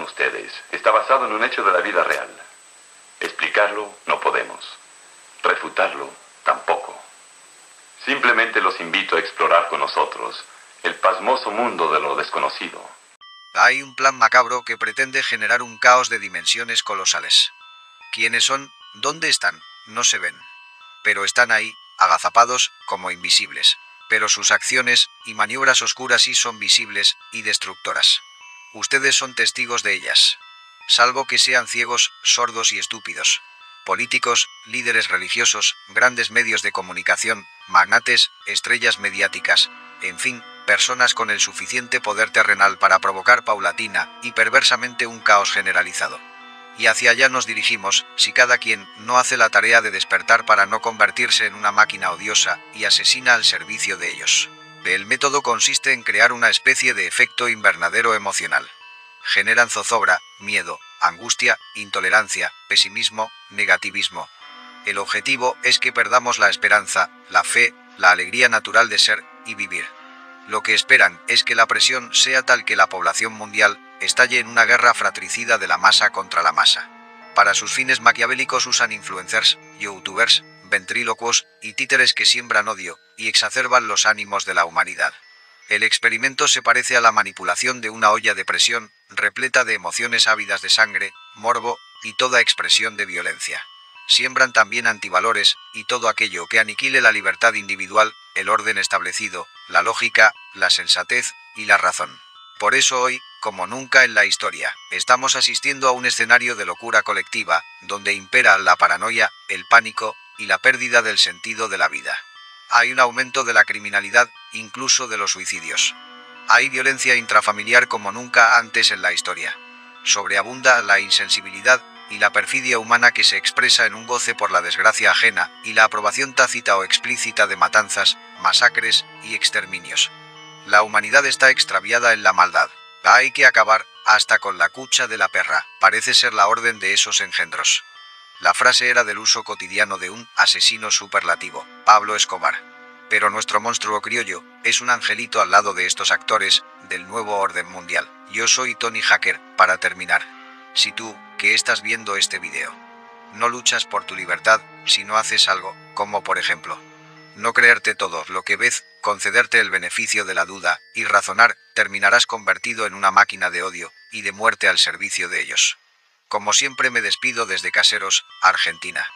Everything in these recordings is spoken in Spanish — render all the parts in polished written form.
ustedes está basado en un hecho de la vida real. Explicarlo no podemos. Refutarlo tampoco. Simplemente los invito a explorar con nosotros el pasmoso mundo de lo desconocido. Hay un plan macabro que pretende generar un caos de dimensiones colosales. ¿Quiénes son? ¿Dónde están? No se ven. Pero están ahí, agazapados, como invisibles. Pero sus acciones y maniobras oscuras sí son visibles y destructoras. Ustedes son testigos de ellas. Salvo que sean ciegos, sordos y estúpidos. Políticos, líderes religiosos, grandes medios de comunicación, magnates, estrellas mediáticas, en fin, personas con el suficiente poder terrenal para provocar paulatina y perversamente un caos generalizado. Y hacia allá nos dirigimos, si cada quien no hace la tarea de despertar para no convertirse en una máquina odiosa y asesina al servicio de ellos. El método consiste en crear una especie de efecto invernadero emocional. Generan zozobra, miedo, angustia, intolerancia, pesimismo, negativismo. El objetivo es que perdamos la esperanza, la fe, la alegría natural de ser y vivir. Lo que esperan es que la presión sea tal que la población mundial estalle en una guerra fratricida de la masa contra la masa. Para sus fines maquiavélicos usan influencers, youtubers, ventrílocuos y títeres que siembran odio y exacerban los ánimos de la humanidad. El experimento se parece a la manipulación de una olla de presión, repleta de emociones ávidas de sangre, morbo y toda expresión de violencia. Siembran también antivalores y todo aquello que aniquile la libertad individual, el orden establecido, la lógica, la sensatez y la razón. Por eso hoy, como nunca en la historia, estamos asistiendo a un escenario de locura colectiva, donde impera la paranoia, el pánico y la pérdida del sentido de la vida. Hay un aumento de la criminalidad, incluso de los suicidios. Hay violencia intrafamiliar como nunca antes en la historia. Sobreabunda la insensibilidad y la perfidia humana que se expresa en un goce por la desgracia ajena y la aprobación tácita o explícita de matanzas, masacres y exterminios. La humanidad está extraviada en la maldad. Hay que acabar, hasta con la cucha de la perra, parece ser la orden de esos engendros. La frase era del uso cotidiano de un asesino superlativo, Pablo Escobar. Pero nuestro monstruo criollo es un angelito al lado de estos actores del nuevo orden mundial. Yo soy Tony Hacker, para terminar. Si tú, que estás viendo este video, no luchas por tu libertad, si no haces algo, como por ejemplo, no creerte todo lo que ves, concederte el beneficio de la duda y razonar, terminarás convertido en una máquina de odio y de muerte al servicio de ellos. Como siempre me despido desde Caseros, Argentina.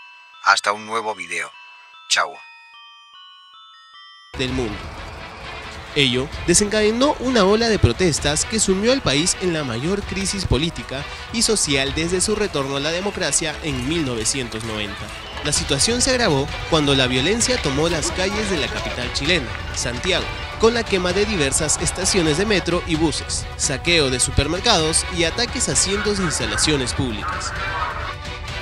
Hasta un nuevo video. Chao. Del mundo. Ello desencadenó una ola de protestas que sumió al país en la mayor crisis política y social desde su retorno a la democracia en 1990. La situación se agravó cuando la violencia tomó las calles de la capital chilena, Santiago, con la quema de diversas estaciones de metro y buses, saqueo de supermercados y ataques a cientos de instalaciones públicas.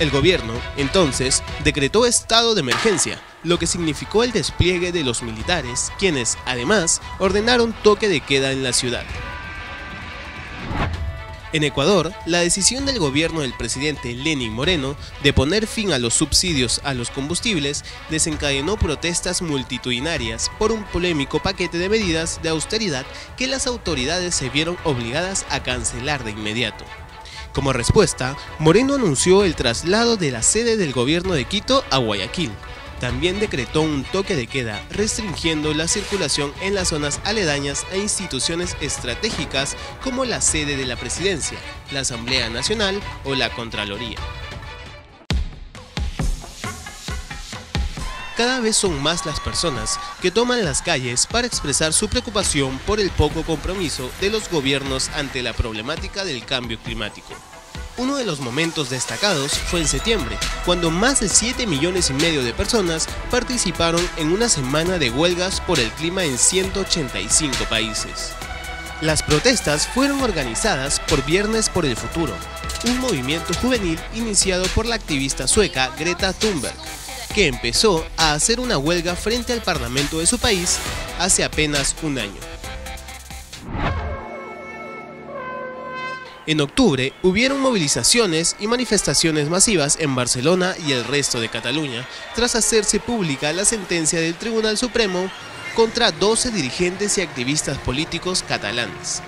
El gobierno, entonces, decretó estado de emergencia, lo que significó el despliegue de los militares, quienes, además, ordenaron toque de queda en la ciudad. En Ecuador, la decisión del gobierno del presidente Lenín Moreno de poner fin a los subsidios a los combustibles desencadenó protestas multitudinarias por un polémico paquete de medidas de austeridad que las autoridades se vieron obligadas a cancelar de inmediato. Como respuesta, Moreno anunció el traslado de la sede del gobierno de Quito a Guayaquil. También decretó un toque de queda, restringiendo la circulación en las zonas aledañas a instituciones estratégicas como la sede de la Presidencia, la Asamblea Nacional o la Contraloría. Cada vez son más las personas que toman las calles para expresar su preocupación por el poco compromiso de los gobiernos ante la problemática del cambio climático. Uno de los momentos destacados fue en septiembre, cuando más de 7,5 millones de personas participaron en una semana de huelgas por el clima en 185 países. Las protestas fueron organizadas por Viernes por el Futuro, un movimiento juvenil iniciado por la activista sueca Greta Thunberg, que empezó a hacer una huelga frente al parlamento de su país hace apenas un año. En octubre hubieron movilizaciones y manifestaciones masivas en Barcelona y el resto de Cataluña, tras hacerse pública la sentencia del Tribunal Supremo contra 12 dirigentes y activistas políticos catalanes.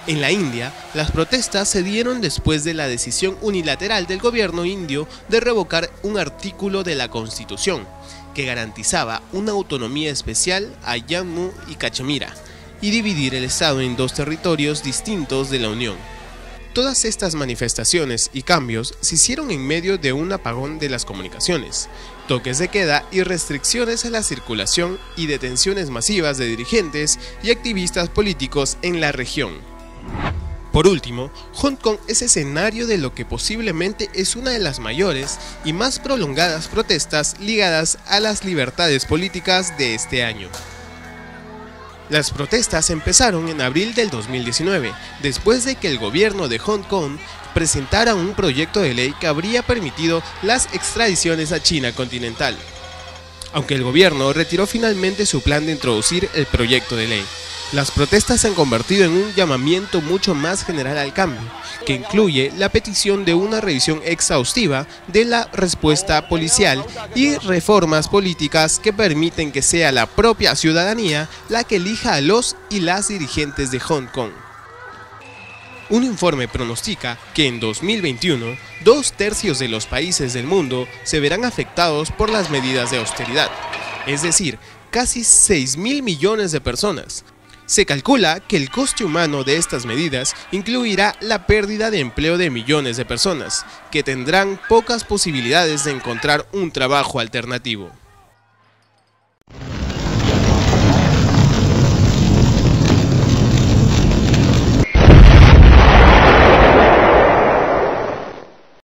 En la India, las protestas se dieron después de la decisión unilateral del gobierno indio de revocar un artículo de la Constitución que garantizaba una autonomía especial a Jammu y Cachemira y dividir el estado en dos territorios distintos de la Unión. Todas estas manifestaciones y cambios se hicieron en medio de un apagón de las comunicaciones, toques de queda y restricciones a la circulación y detenciones masivas de dirigentes y activistas políticos en la región. Por último, Hong Kong es escenario de lo que posiblemente es una de las mayores y más prolongadas protestas ligadas a las libertades políticas de este año. Las protestas empezaron en abril del 2019, después de que el gobierno de Hong Kong presentara un proyecto de ley que habría permitido las extradiciones a China continental, aunque el gobierno retiró finalmente su plan de introducir el proyecto de ley. Las protestas se han convertido en un llamamiento mucho más general al cambio, que incluye la petición de una revisión exhaustiva de la respuesta policial y reformas políticas que permiten que sea la propia ciudadanía la que elija a los y las dirigentes de Hong Kong. Un informe pronostica que en 2021, 2/3 de los países del mundo se verán afectados por las medidas de austeridad, es decir, casi 6.000 millones de personas. Se calcula que el coste humano de estas medidas incluirá la pérdida de empleo de millones de personas, que tendrán pocas posibilidades de encontrar un trabajo alternativo.